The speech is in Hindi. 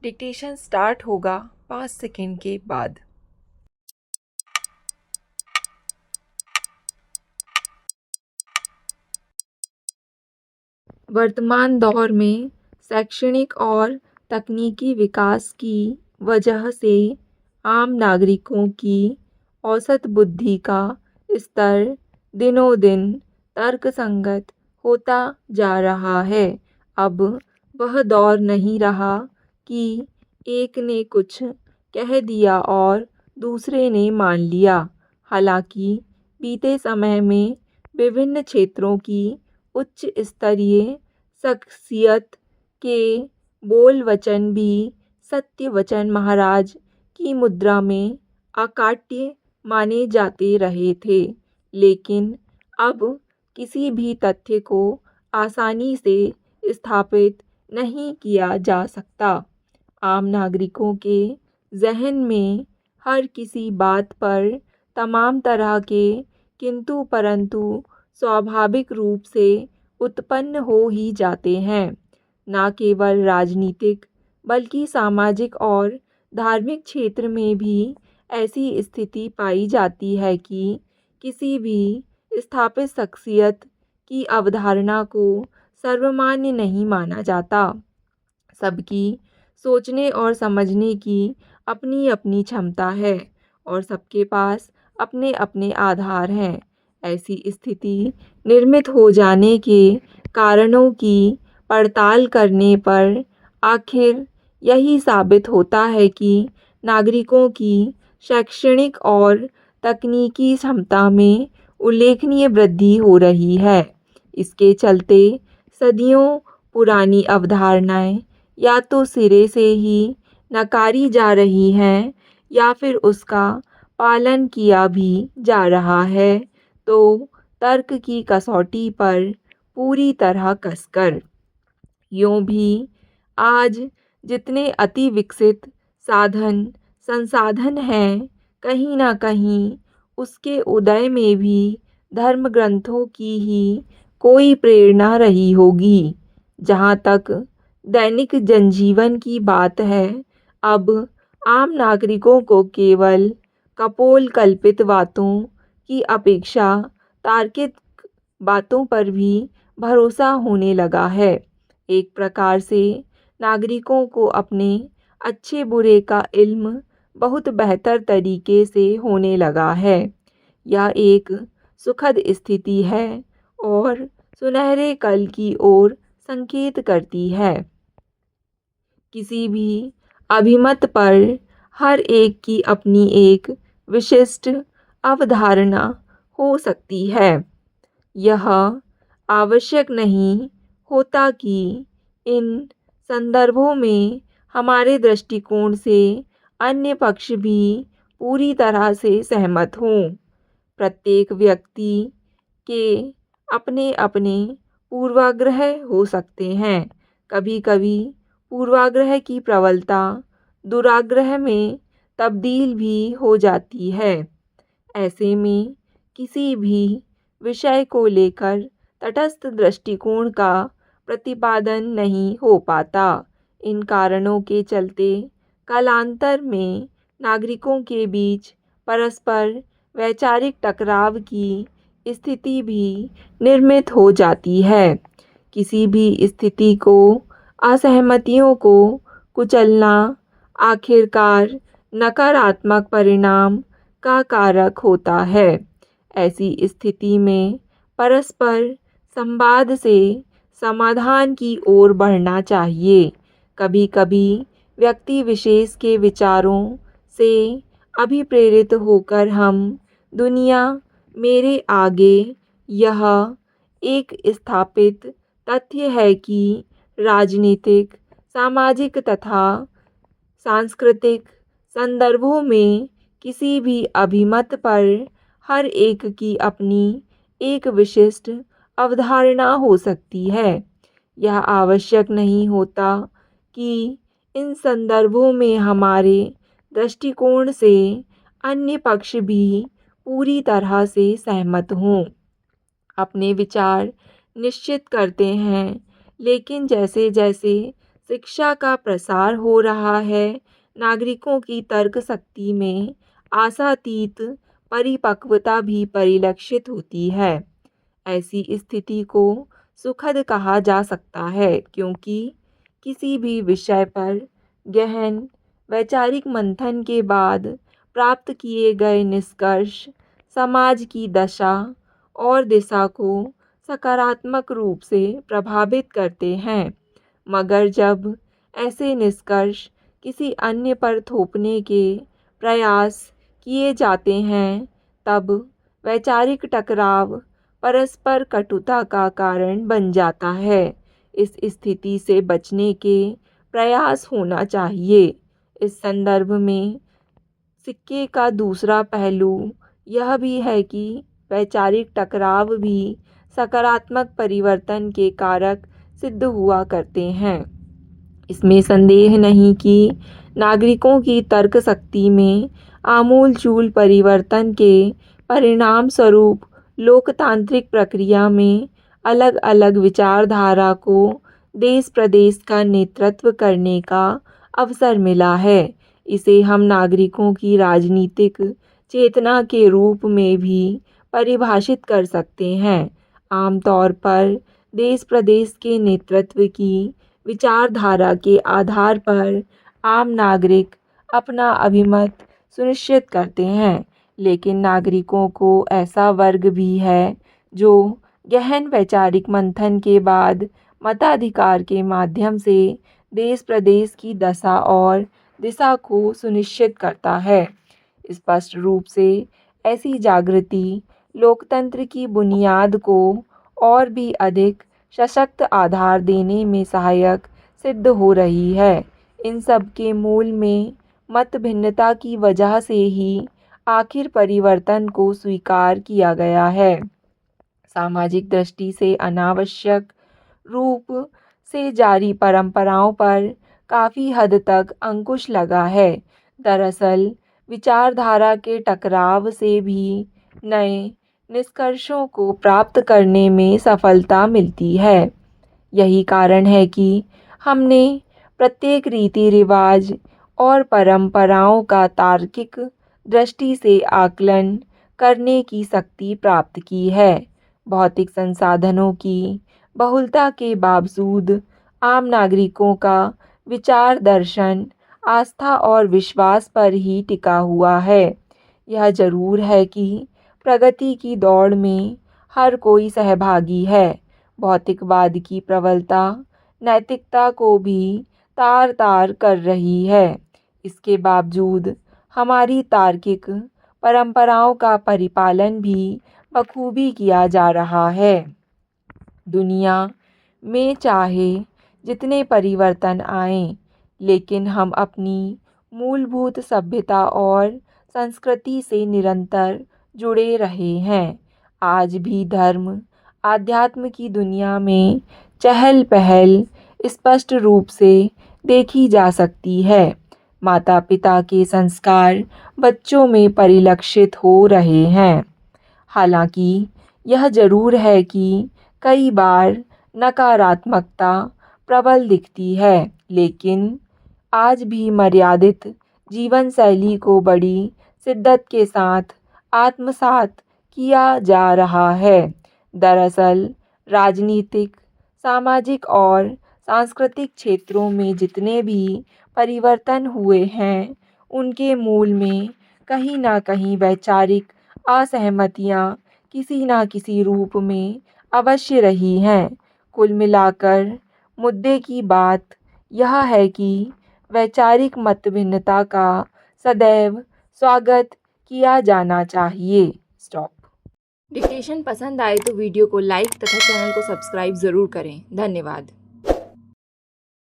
डिक्टेशन स्टार्ट होगा 5 सेकंड के बाद। वर्तमान दौर में शैक्षणिक और तकनीकी विकास की वजह से आम नागरिकों की औसत बुद्धि का स्तर दिनों दिन तर्कसंगत होता जा रहा है। अब वह दौर नहीं रहा कि एक ने कुछ कह दिया और दूसरे ने मान लिया। हालांकि बीते समय में विभिन्न क्षेत्रों की उच्च स्तरीय शख्सियत के बोल वचन भी सत्य वचन महाराज की मुद्रा में अकाट्य माने जाते रहे थे, लेकिन अब किसी भी तथ्य को आसानी से स्थापित नहीं किया जा सकता। आम नागरिकों के जहन में हर किसी बात पर तमाम तरह के किंतु परंतु स्वाभाविक रूप से उत्पन्न हो ही जाते हैं। न केवल राजनीतिक बल्कि सामाजिक और धार्मिक क्षेत्र में भी ऐसी स्थिति पाई जाती है कि किसी भी स्थापित शख्सियत की अवधारणा को सर्वमान्य नहीं माना जाता। सबकी सोचने और समझने की अपनी अपनी क्षमता है और सबके पास अपने अपने आधार हैं। ऐसी स्थिति निर्मित हो जाने के कारणों की पड़ताल करने पर आखिर यही साबित होता है कि नागरिकों की शैक्षणिक और तकनीकी क्षमता में उल्लेखनीय वृद्धि हो रही है। इसके चलते सदियों पुरानी अवधारणाएं या तो सिरे से ही नकारी जा रही हैं या फिर उसका पालन किया भी जा रहा है, तो तर्क की कसौटी पर पूरी तरह कसकर। यूं भी आज जितने अति विकसित साधन संसाधन हैं, कहीं ना कहीं उसके उदय में भी धर्म ग्रंथों की ही कोई प्रेरणा रही होगी। जहाँ तक दैनिक जनजीवन की बात है, अब आम नागरिकों को केवल कपोल कल्पित बातों की अपेक्षा तार्किक बातों पर भी भरोसा होने लगा है। एक प्रकार से नागरिकों को अपने अच्छे बुरे का इल्म बहुत बेहतर तरीके से होने लगा है। यह एक सुखद स्थिति है और सुनहरे कल की ओर संकेत करती है। किसी भी अभिमत पर हर एक की अपनी एक विशिष्ट अवधारणा हो सकती है। यह आवश्यक नहीं होता कि इन संदर्भों में हमारे दृष्टिकोण से अन्य पक्ष भी पूरी तरह से सहमत हों। प्रत्येक व्यक्ति के अपने अपने पूर्वाग्रह हो सकते हैं। कभी कभी पूर्वाग्रह की प्रबलता दुराग्रह में तब्दील भी हो जाती है। ऐसे में किसी भी विषय को लेकर तटस्थ दृष्टिकोण का प्रतिपादन नहीं हो पाता। इन कारणों के चलते कालांतर में नागरिकों के बीच परस्पर वैचारिक टकराव की स्थिति भी निर्मित हो जाती है। किसी भी स्थिति को असहमतियों को कुचलना आखिरकार नकारात्मक परिणाम का कारक होता है। ऐसी स्थिति में परस्पर संवाद से समाधान की ओर बढ़ना चाहिए। कभी कभी व्यक्ति विशेष के विचारों से अभिप्रेरित होकर हम दुनिया मेरे आगे यह एक स्थापित तथ्य है कि राजनीतिक, सामाजिक तथा सांस्कृतिक संदर्भों में किसी भी अभिमत पर हर एक की अपनी एक विशिष्ट अवधारणा हो सकती है। यह आवश्यक नहीं होता कि इन संदर्भों में हमारे दृष्टिकोण से अन्य पक्ष भी पूरी तरह से सहमत हों। अपने विचार निश्चित करते हैं, लेकिन जैसे जैसे शिक्षा का प्रसार हो रहा है, नागरिकों की तर्क शक्ति में आशातीत परिपक्वता भी परिलक्षित होती है। ऐसी स्थिति को सुखद कहा जा सकता है क्योंकि किसी भी विषय पर गहन वैचारिक मंथन के बाद प्राप्त किए गए निष्कर्ष समाज की दशा और दिशा को सकारात्मक रूप से प्रभावित करते हैं। मगर जब ऐसे निष्कर्ष किसी अन्य पर थोपने के प्रयास किए जाते हैं, तब वैचारिक टकराव परस्पर कटुता का कारण बन जाता है। इस स्थिति से बचने के प्रयास होना चाहिए। इस संदर्भ में सिक्के का दूसरा पहलू यह भी है कि वैचारिक टकराव भी सकारात्मक परिवर्तन के कारक सिद्ध हुआ करते हैं। इसमें संदेह नहीं कि नागरिकों की तर्क शक्ति में आमूल-चूल परिवर्तन के परिणाम स्वरूप लोकतांत्रिक प्रक्रिया में अलग-अलग विचारधारा को देश-प्रदेश का नेतृत्व करने का अवसर मिला है। इसे हम नागरिकों की राजनीतिक चेतना के रूप में भी परिभाषित कर सकते हैं। आमतौर पर देश-प्रदेश के नेतृत्व की विचारधारा के आधार पर आम नागरिक अपना अभिमत सुनिश्चित करते हैं, लेकिन नागरिकों को ऐसा वर्ग भी है जो गहन वैचारिक मंथन के बाद मताधिकार के माध्यम से देश प्रदेश की दशा और दिशा को सुनिश्चित करता है। स्पष्ट रूप से ऐसी जागृति लोकतंत्र की बुनियाद को और भी अधिक सशक्त आधार देने में सहायक सिद्ध हो रही है। इन सब के मूल में मत भिन्नता की वजह से ही आखिर परिवर्तन को स्वीकार किया गया है। सामाजिक दृष्टि से अनावश्यक रूप से जारी परंपराओं पर काफ़ी हद तक अंकुश लगा है। दरअसल विचारधारा के टकराव से भी नए निष्कर्षों को प्राप्त करने में सफलता मिलती है। यही कारण है कि हमने प्रत्येक रीति रिवाज और परंपराओं का तार्किक दृष्टि से आकलन करने की शक्ति प्राप्त की है। भौतिक संसाधनों की बहुलता के बावजूद आम नागरिकों का विचार दर्शन आस्था और विश्वास पर ही टिका हुआ है। यह जरूर है कि प्रगति की दौड़ में हर कोई सहभागी है। भौतिकवाद की प्रबलता नैतिकता को भी तार-तार कर रही है। इसके बावजूद हमारी तार्किक परंपराओं का परिपालन भी बखूबी किया जा रहा है। दुनिया में चाहे जितने परिवर्तन आएं, लेकिन हम अपनी मूलभूत सभ्यता और संस्कृति से निरंतर जुड़े रहे हैं। आज भी धर्म आध्यात्म की दुनिया में चहल पहल स्पष्ट रूप से देखी जा सकती है। माता पिता के संस्कार बच्चों में परिलक्षित हो रहे हैं। हालांकि यह जरूर है कि कई बार नकारात्मकता प्रबल दिखती है, लेकिन आज भी मर्यादित जीवन शैली को बड़ी शिद्दत के साथ आत्मसात किया जा रहा है। दरअसल राजनीतिक, सामाजिक और सांस्कृतिक क्षेत्रों में जितने भी परिवर्तन हुए हैं, उनके मूल में कहीं न कहीं वैचारिक असहमतियाँ किसी न किसी रूप में अवश्य रही हैं। कुल मिलाकर मुद्दे की बात यह है कि वैचारिक मतभिन्नता का सदैव स्वागत किया जाना चाहिए। स्टॉप। डिक्टेशन पसंद आए तो वीडियो को लाइक तथा चैनल को सब्सक्राइब ज़रूर करें। धन्यवाद।